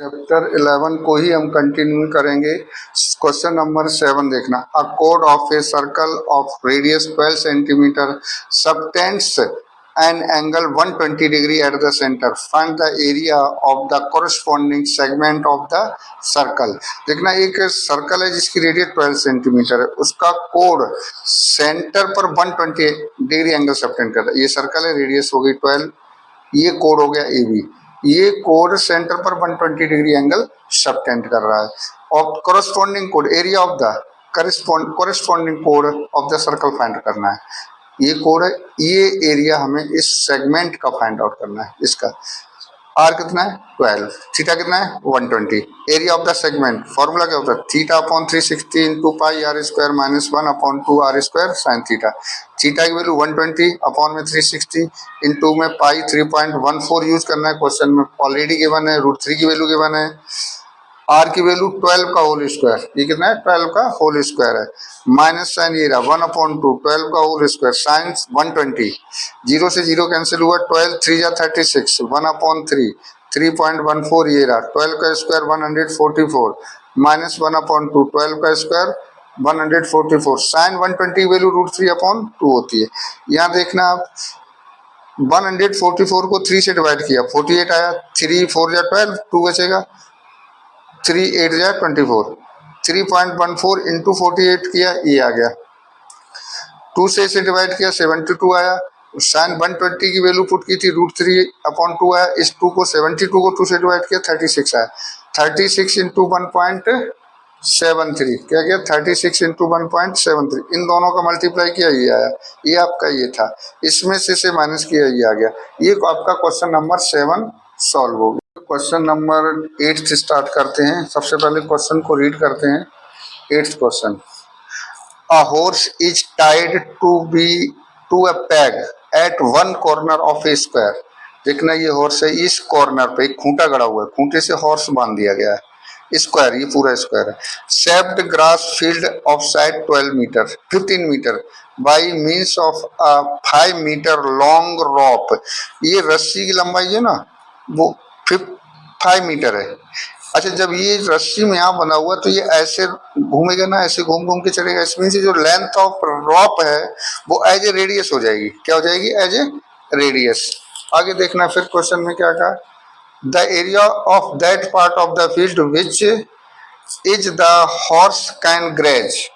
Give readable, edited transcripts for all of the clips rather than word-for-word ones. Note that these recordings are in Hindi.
चैप्टर 11 को ही हम कंटिन्यू करेंगे। क्वेश्चन नंबर 7 देखना। A code of a circle of radius 12 centimetre subtends an angle 120 degree at the centre. Find the area of the corresponding segment of the circle. देखना, एक सर्कल है जिसकी रेडियस 12 सेंटीमीटर है, उसका कोड सेंटर पर 120 डिग्री एंगल सबटेंड करता है। ये सर्कल है, रेडियस हो गई 12, ये कोड हो गया ए बी। ये कोड सेंटर पर 120 डिग्री एंगल सबटेंड कर रहा है। और corresponding code area of the corresponding code of the circle find करना है। ये कोड है, ये एरिया हमें इस सेगमेंट का फाइंड आउट करना है। इसका आर कितना है 12, थीटा कितना है 120। Area of the segment formula क्या होता है, theta upon 360 into pi are square minus 1 upon 2 r square sine theta. Theta की वैल्यू 120 अपॉन में 360 इंटू में पाई 3.14 यूज करना है। क्वेश्चन में ऑलरेडी गिवन है, √3 की वैल्यू गिवन है। आर की वैल्यू 12 का होल स्क्वायर, ये कितना है 12 का होल स्क्वायर है, माइनस साइन ये रहा 1/2 12 का होल स्क्वायर साइन 120। 0 से 0 कैंसिल हुआ, 12 3 जा 36 1/3 3.14 ये रहा, 12 का स्क्वायर 144 माइनस 1/2 12 का स्क्वायर 144 साइन 120 की वैल्यू √3/2 होती है। यहाँ देखना आप 144 को 3 से डिवाइड किया 48 आया, 3 4 जा 12 2 बचेगा, 3 8 जा 24 3.14 इंटू 48 किया, ये आ गया। 2 से इसे डिवाइड किया 72 आया, साइन 120 की वैल्यू पुट की थी √3/2 आया। इस 2 को 72 को 2 से डिवाइड किया 36 आया। 36 इंटू 1.73 क्या गया 36 इंटू 1.73। इन दोनों का मल्टीप्लाई किया, ये आया। ये आपका ये था, इसमें से माइनस किया, ये आ गया। ये आपका क्वेश्चन नंबर 7 सॉल्व हो गया। क्वेश्चन नंबर 8 से स्टार्ट करते हैं। सबसे पहले क्वेश्चन को रीड करते हैं। 8th question, a horse is tied to a peg at one corner of a square. देखना, ये हॉर्स है, इस कॉर्नर पे एक खूंटा गड़ा हुआ है, खूंटे से हॉर्स बांध दिया गया है। स्क्वायर, ये पूरा स्क्वायर है। Shaped grass field of side 15 metre by means of a 5 metre long rope. ये रस्सी की लंबाई है ना, वो 5 मीटर है। अच्छा, जब ये रस्सी में यहाँ बना हुआ तो ये ऐसे घूमेगा ना, ऐसे घूम घूम के चलेगा। इसमें से जो लेंथ ऑफ रॉप है वो एज ए रेडियस हो जाएगी। क्या हो जाएगी, एज ए रेडियस। आगे देखना फिर क्वेश्चन में क्या कहा, the area of that part of the field which is the horse can graze.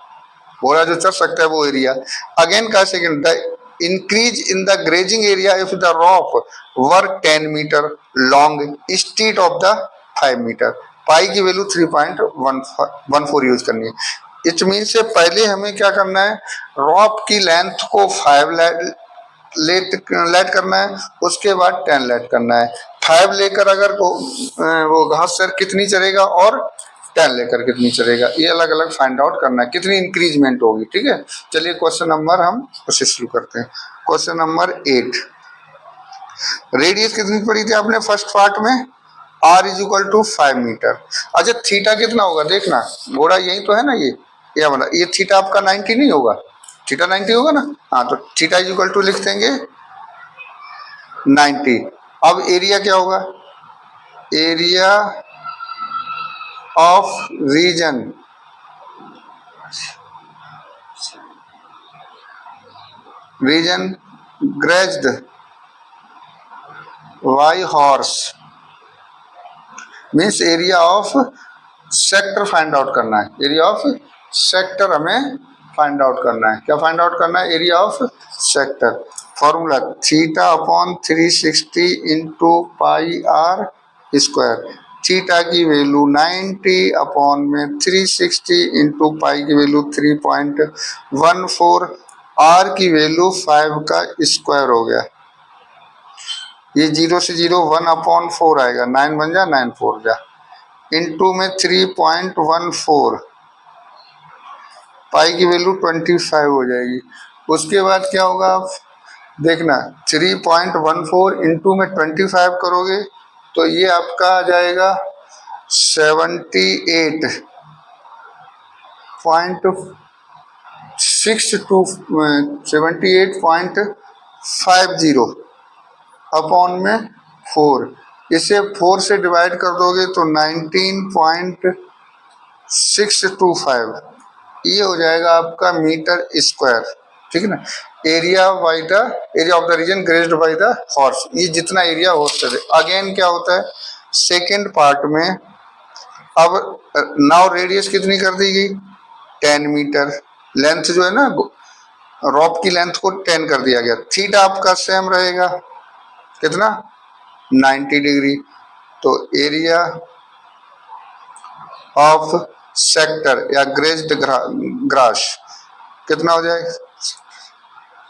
घोड़ा जो चढ़ सकता है वो एरिया। अगेन का second, the increase in the grazing area if the rope were 10 meter long instead of the 5 meter। पाई की वैल्यू 3.14 यूज करनी है। इट मीन से पहले हमें क्या करना है, रॉप की लेंथ को 5 लेट करना है, उसके बाद 10 लेट करना है। 5 लेकर अगर वो घास सर कितनी चलेगा और 10 लेकर कितनी चलेगा, ये अलग अलग फाइंड आउट करना है, कितनी इंक्रीजमेंट होगी। ठीक है, चलिए क्वेश्चन नंबर हम उससे शुरू करते हैं। क्वेश्चन नंबर 8, रेडियस कितनी पड़ी थी आपने फर्स्ट पार्ट में, r is equal to 5 metre. अच्छा, थीटा कितना होगा, देखना घोड़ा यही तो है ना, ये वाला, ये थीटा आपका 90 नहीं होगा, थीटा 90 होगा ना। हाँ, तो थीटा इज इक्वल टू लिख देंगे 90। अब एरिया क्या होगा, area of region grazed by horse means area of sector find out करना है। एरिया ऑफ सेक्टर हमें फाइंड आउट करना है। क्या फाइंड आउट करना है, area of sector. Formula theta upon 360 into pi are square. Theta की वैल्यू 90 अपॉन में 360 इंटू पाई की वैल्यू 3.14, आर की वैल्यू 5 का स्क्वायर हो गया। ये 0 से 0 1/4 आएगा, 9 बन जा 9 4 जा, इंटू में 3.14, पाई की वैल्यू 25 हो जाएगी। उसके बाद क्या होगा, आप देखना 3.14 इंटू में 25 करोगे तो ये आपका आ जाएगा 78.62 78.50 अपॉन में 4। इसे 4 से डिवाइड कर दोगे तो 19.625 ये हो जाएगा आपका मीटर स्क्वायर, ठीक है ना। Area by the area of the region grazed by the horse, ये जितना एरिया हॉर्स है। अगेन क्या होता है सेकेंड पार्ट में, अब नाउ रेडियस कितनी कर दी गई 10 मीटर, लेंथ जो है ना रॉप की लेंथ को 10 कर दिया गया। थीटा आपका सेम रहेगा कितना 90 डिग्री। तो एरिया ऑफ सेक्टर या ग्रेज्ड ग्रास कितना हो जाएगा,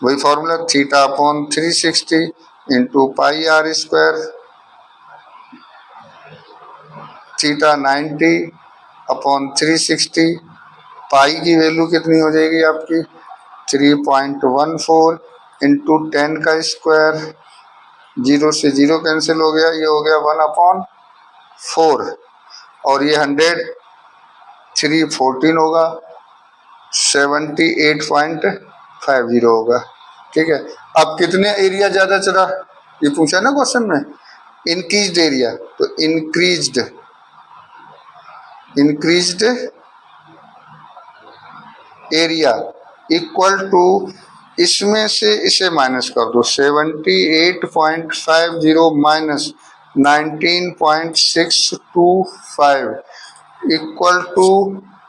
वही formula theta upon 360 into pi are square, theta 90 upon 360, pi की वैल्यू कितनी हो जाएगी आपकी 3.14 इंटू 10 का स्क्वायर, 0 से 0 कैंसिल हो गया, ये हो गया 1/4 और ये 100 314 होगा 78.50 होगा, ठीक है। अब कितने एरिया ज़्यादा चला ये पूछा ना क्वेश्चन में, इंक्रीज्ड एरिया, तो इंक्रीज्ड एरिया इक्वल टू इसमें से इसे माइनस कर दो 78.50 minus 19.625 equal to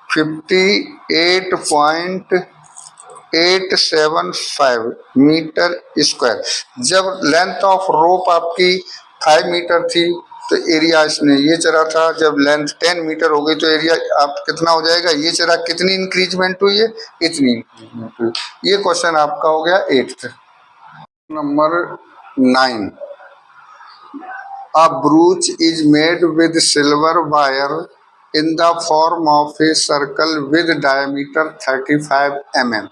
58.875 metre square. जब लेंथ ऑफ रोप आपकी 5 मीटर थी तो एरिया इसने ये चला था, जब लेंथ 10 मीटर हो गई तो एरिया आप कितना हो जाएगा, ये चला, कितनी इंक्रीजमेंट हुई है, इतनी इंक्रीजमेंट हुई। ये क्वेश्चन आपका हो गया 8th। Number 9, a brooch is made with silver wire in the form of a circle with diameter 35 mm.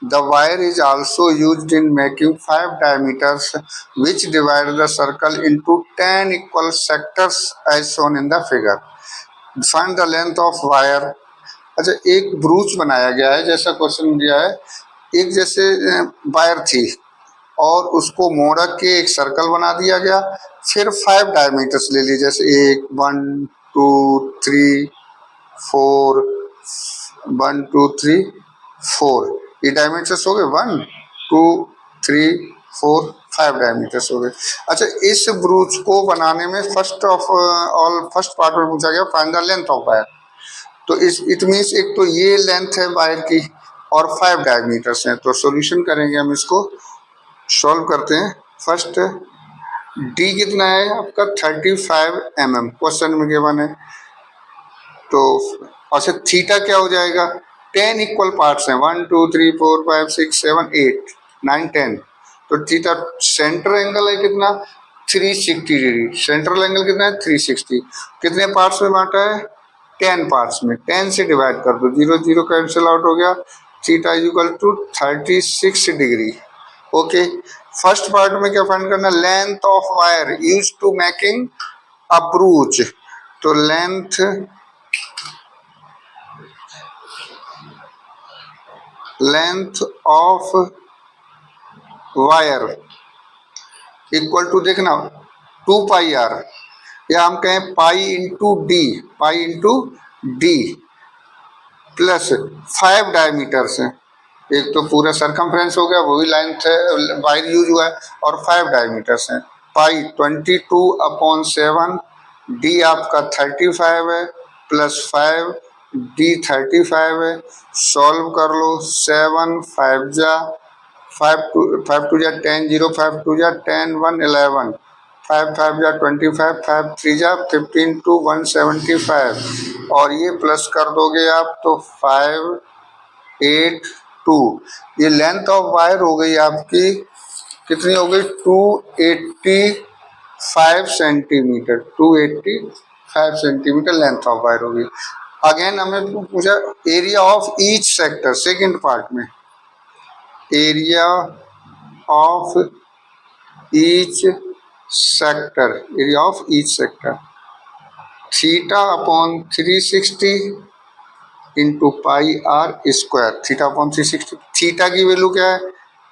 The wire is also used in making 5 diameters which divide the circle into 10 equal sectors as shown in the figure. Find the length of wire. अच्छा, एक ब्रूच बनाया गया है जैसा क्वेश्चन दिया है, एक जैसे वायर थी और उसको मोड़ के एक सर्कल बना दिया गया, फिर 5 डायमीटर्स ले लिए, जैसे 1 2 3 4 1 2 3 4 ये डायमीटर्स हो गए, 1 2 3 4 5 डायमीटर्स हो गए। अच्छा, इस ब्रूच को बनाने में फर्स्ट पार्ट में पूछा गया find the length of wire. तो इट मीन्स एक तो ये लेंथ है वायर की और 5 डायमीटर्स हैं। तो सॉल्यूशन करेंगे हम, इसको सॉल्व करते हैं। फर्स्ट डी कितना है आपका 35 mm क्वेश्चन में गिवन है। तो अच्छा थीटा क्या हो जाएगा, 10 इक्वल पार्ट्स हैं, 1 2 3 4 5 6 7 8 9 10। तो थीटा सेंटर एंगल है कितना 360 डिग्री, सेंट्रल एंगल कितना है 360। कितने पार्ट्स में बांटा है 10 पार्ट्स में, 10 से डिवाइड कर दो, 0 0 कैंसिल आउट हो गया, theta is equal to 36 degree. Okay, first part में क्या फाइंड करना, length of wire use to making a brooch. तो length of wire equal to देखना 2 पाई आर, या हम कहें pi into D plus 5 diameters हैं। एक तो पूरा सरकमफ्रेंस हो गया, वही लेंथ है वायर यूज हुआ है, और 5 डायमीटर्स हैं। पाई 22/7, डी आपका 35 है प्लस 5 डी 35 है। सॉल्व कर लो, 7 5 जा 5 2 जा 10 0 5 2 जा 10 1 11 5 5 जा 25 5 3 जा 15 to 175 और ये प्लस कर दोगे आप तो 5 8 2। ये लेंथ ऑफ वायर हो गई आपकी कितनी हो गई 285 centimetre, 285 centimetre length of wire हो गई। अगेन हमें पूछा area of each sector, second part में area of each sector theta upon 360 into pi are square, theta upon 360, theta की वैल्यू क्या है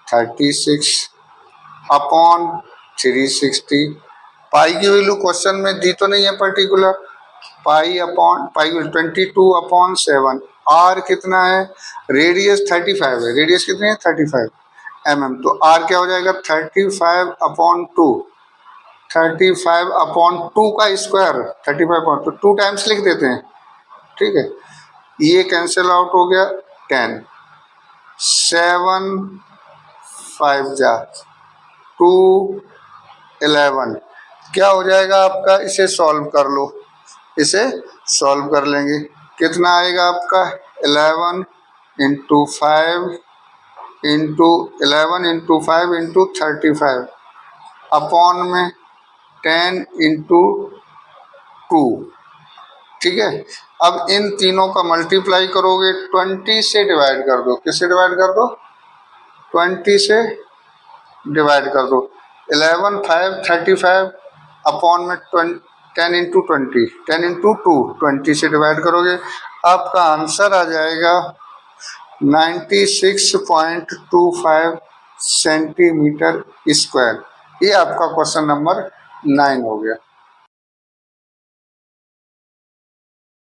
36 अपॉन 360, पाई की वैल्यू क्वेश्चन में दी तो नहीं है पर्टिकुलर, पाई 22/7। आर कितना है, रेडियस 35 है, रेडियस कितनी है 35 mm, तो आर क्या हो जाएगा 35/2, 35/2 का स्क्वायर 35, तो 2 टाइम्स लिख देते हैं, ठीक है। ये कैंसिल आउट हो गया 10, 7 5 जा 2 11, क्या हो जाएगा आपका, इसे सॉल्व कर लो, इसे सॉल्व कर लेंगे, कितना आएगा आपका 11 into 5 into 11 into 5 into 35 upon में 10 इंटू 2, ठीक है। अब इन तीनों का मल्टीप्लाई करोगे, 20 से डिवाइड कर दो, किससे डिवाइड कर दो, 20 से डिवाइड कर दो, 11 5 35 अपॉन में 10 इंटू 20, 10 इंटू 2 20 से डिवाइड करोगे, आपका आंसर आ जाएगा 96.25 सेंटीमीटर स्क्वायर। ये आपका क्वेश्चन नंबर 9 हो गया।